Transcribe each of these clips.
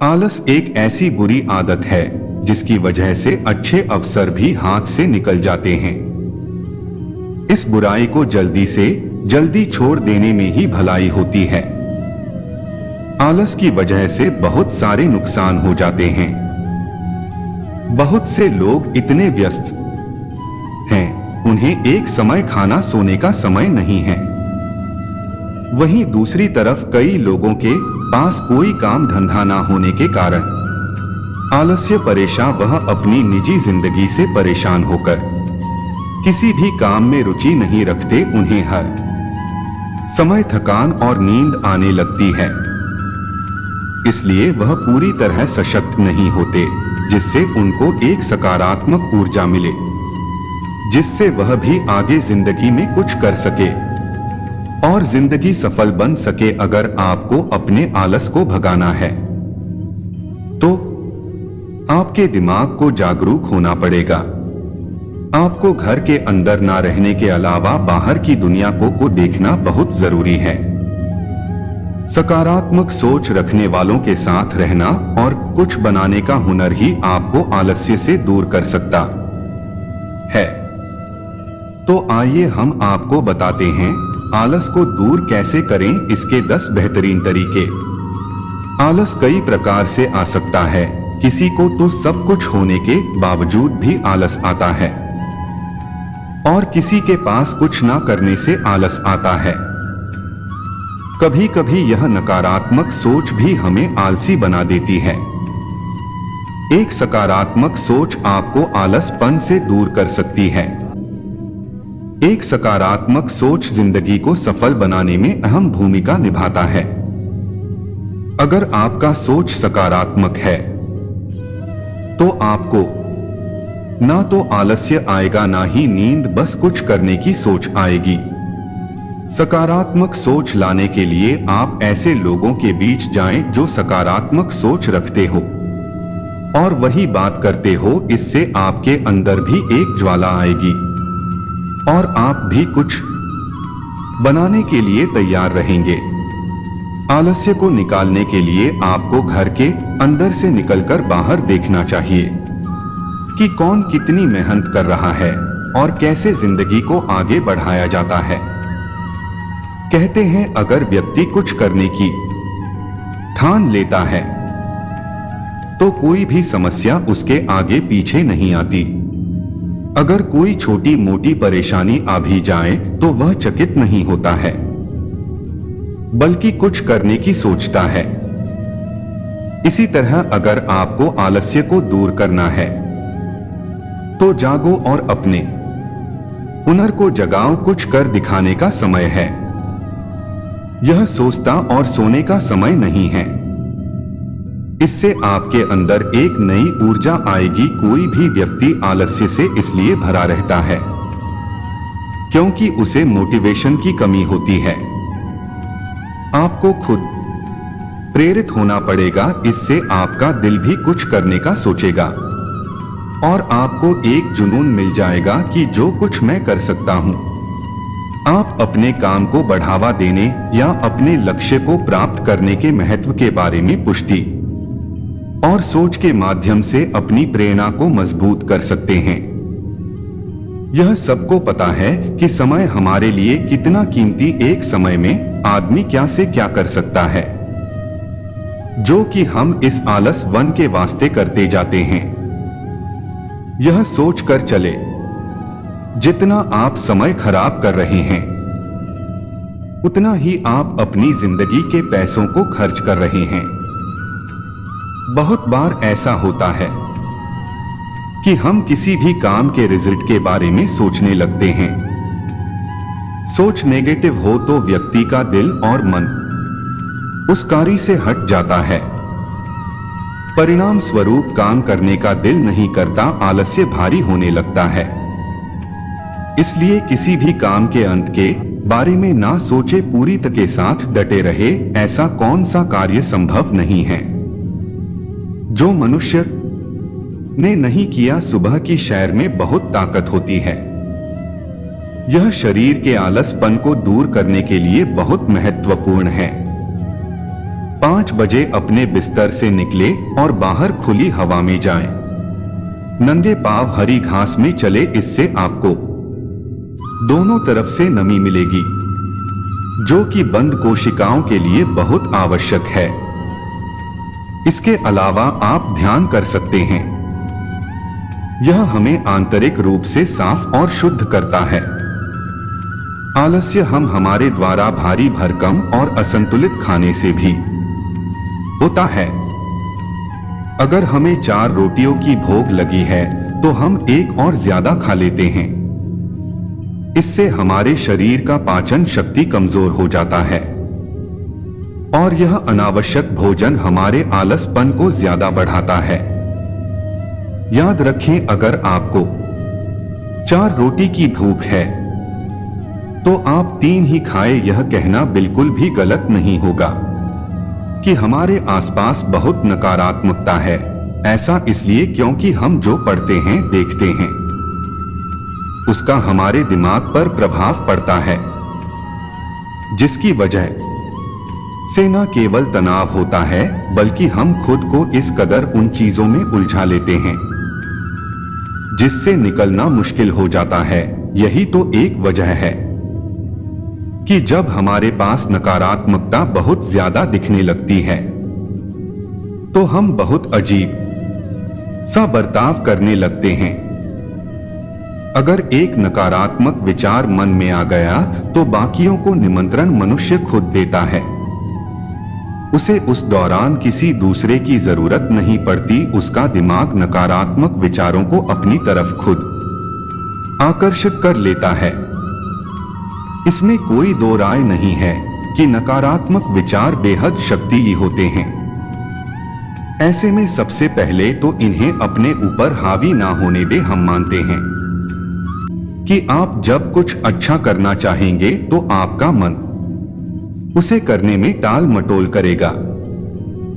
आलस एक ऐसी बुरी आदत है जिसकी वजह से अच्छे अवसर भी हाथ से निकल जाते हैं। इस बुराई को जल्दी से जल्दी छोड़ देने में ही भलाई होती है। आलस की वजह से बहुत सारे नुकसान हो जाते हैं। बहुत से लोग इतने व्यस्त हैं, उन्हें एक समय खाना सोने का समय नहीं है। वहीं दूसरी तरफ कई लोगों के पास कोई काम धंधा ना होने के कारण आलस्य परेशान वह अपनी निजी जिंदगी से परेशान होकर किसी भी काम में रुचि नहीं रखते। उन्हें हर समय थकान और नींद आने लगती है, इसलिए वह पूरी तरह सशक्त नहीं होते, जिससे उनको एक सकारात्मक ऊर्जा मिले, जिससे वह भी आगे जिंदगी में कुछ कर सके और जिंदगी सफल बन सके। अगर आपको अपने आलस को भगाना है तो आपके दिमाग को जागरूक होना पड़ेगा। आपको घर के अंदर ना रहने के अलावा बाहर की दुनिया को देखना बहुत जरूरी है। सकारात्मक सोच रखने वालों के साथ रहना और कुछ बनाने का हुनर ही आपको आलस्य से दूर कर सकता है। तो आइए हम आपको बताते हैं आलस को दूर कैसे करें, इसके 10 बेहतरीन तरीके। आलस कई प्रकार से आ सकता है। किसी को तो सब कुछ होने के बावजूद भी आलस आता है और किसी के पास कुछ ना करने से आलस आता है। कभी कभी यह नकारात्मक सोच भी हमें आलसी बना देती है। एक सकारात्मक सोच आपको आलसपन से दूर कर सकती है। एक सकारात्मक सोच जिंदगी को सफल बनाने में अहम भूमिका निभाता है। अगर आपका सोच सकारात्मक है तो आपको ना तो आलस्य आएगा ना ही नींद, बस कुछ करने की सोच आएगी। सकारात्मक सोच लाने के लिए आप ऐसे लोगों के बीच जाएं जो सकारात्मक सोच रखते हो और वही बात करते हो। इससे आपके अंदर भी एक ज्वाला आएगी और आप भी कुछ बनाने के लिए तैयार रहेंगे। आलस्य को निकालने के लिए आपको घर के अंदर से निकलकर बाहर देखना चाहिए कि कौन कितनी मेहनत कर रहा है और कैसे जिंदगी को आगे बढ़ाया जाता है। कहते हैं अगर व्यक्ति कुछ करने की ठान लेता है तो कोई भी समस्या उसके आगे पीछे नहीं आती। अगर कोई छोटी मोटी परेशानी आ भी जाए तो वह चकित नहीं होता है, बल्कि कुछ करने की सोचता है। इसी तरह अगर आपको आलस्य को दूर करना है तो जागो और अपने हुनर को जगाओ। कुछ कर दिखाने का समय है। यह सोचता और सोने का समय नहीं है। इससे आपके अंदर एक नई ऊर्जा आएगी। कोई भी व्यक्ति आलस्य से इसलिए भरा रहता है क्योंकि उसे मोटिवेशन की कमी होती है। आपको खुद प्रेरित होना पड़ेगा, इससे आपका दिल भी कुछ करने का सोचेगा और आपको एक जुनून मिल जाएगा कि जो कुछ मैं कर सकता हूं। आप अपने काम को बढ़ावा देने या अपने लक्ष्य को प्राप्त करने के महत्व के बारे में पुष्टि और सोच के माध्यम से अपनी प्रेरणा को मजबूत कर सकते हैं। यह सबको पता है कि समय हमारे लिए कितना कीमती। एक समय में आदमी क्या से क्या कर सकता है, जो कि हम इस आलस वन के वास्ते करते जाते हैं। यह सोच कर चले जितना आप समय खराब कर रहे हैं उतना ही आप अपनी जिंदगी के पैसों को खर्च कर रहे हैं। बहुत बार ऐसा होता है कि हम किसी भी काम के रिजल्ट के बारे में सोचने लगते हैं। सोच नेगेटिव हो तो व्यक्ति का दिल और मन उस कार्य से हट जाता है। परिणाम स्वरूप काम करने का दिल नहीं करता, आलस्य भारी होने लगता है। इसलिए किसी भी काम के अंत के बारे में ना सोचे, पूरी तक के साथ डटे रहे। ऐसा कौन सा कार्य संभव नहीं है जो मनुष्य ने नहीं किया। सुबह की सैर में बहुत ताकत होती है। यह शरीर के आलसपन को दूर करने के लिए बहुत महत्वपूर्ण है। 5 बजे अपने बिस्तर से निकले और बाहर खुली हवा में जाएं। नंगे पांव हरी घास में चले, इससे आपको दोनों तरफ से नमी मिलेगी, जो कि बंद कोशिकाओं के लिए बहुत आवश्यक है। इसके अलावा आप ध्यान कर सकते हैं। यह हमें आंतरिक रूप से साफ और शुद्ध करता है। आलस्य हम हमारे द्वारा भारी भरकम और असंतुलित खाने से भी होता है। अगर हमें 4 रोटियों की भूख लगी है तो हम एक और ज्यादा खा लेते हैं। इससे हमारे शरीर का पाचन शक्ति कमजोर हो जाता है और यह अनावश्यक भोजन हमारे आलसपन को ज्यादा बढ़ाता है। याद रखें, अगर आपको 4 रोटी की भूख है तो आप 3 ही खाएं। यह कहना बिल्कुल भी गलत नहीं होगा कि हमारे आसपास बहुत नकारात्मकता है। ऐसा इसलिए क्योंकि हम जो पढ़ते हैं, देखते हैं, उसका हमारे दिमाग पर प्रभाव पड़ता है, जिसकी वजह से न केवल तनाव होता है बल्कि हम खुद को इस कदर उन चीजों में उलझा लेते हैं जिससे निकलना मुश्किल हो जाता है। यही तो एक वजह है कि जब हमारे पास नकारात्मकता बहुत ज्यादा दिखने लगती है तो हम बहुत अजीब सा बर्ताव करने लगते हैं। अगर एक नकारात्मक विचार मन में आ गया तो बाकियों को निमंत्रण मनुष्य खुद देता है। उसे उस दौरान किसी दूसरे की जरूरत नहीं पड़ती। उसका दिमाग नकारात्मक विचारों को अपनी तरफ खुद आकर्षित कर लेता है। इसमें कोई दो राय नहीं है कि नकारात्मक विचार बेहद शक्तिशाली होते हैं। ऐसे में सबसे पहले तो इन्हें अपने ऊपर हावी ना होने दे। हम मानते हैं कि आप जब कुछ अच्छा करना चाहेंगे तो आपका मन उसे करने में टाल मटोल करेगा,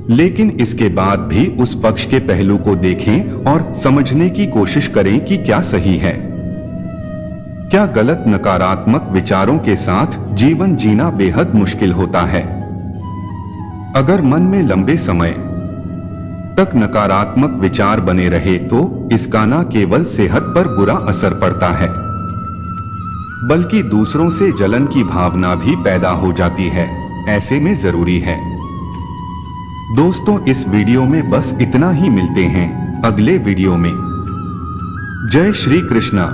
लेकिन इसके बाद भी उस पक्ष के पहलू को देखें और समझने की कोशिश करें कि क्या सही है, क्या गलत। नकारात्मक विचारों के साथ जीवन जीना बेहद मुश्किल होता है। अगर मन में लंबे समय तक नकारात्मक विचार बने रहे तो इसका न केवल सेहत पर बुरा असर पड़ता है बल्कि दूसरों से जलन की भावना भी पैदा हो जाती है। ऐसे में जरूरी है दोस्तों, इस वीडियो में बस इतना ही। मिलते हैं अगले वीडियो में। जय श्री कृष्णा।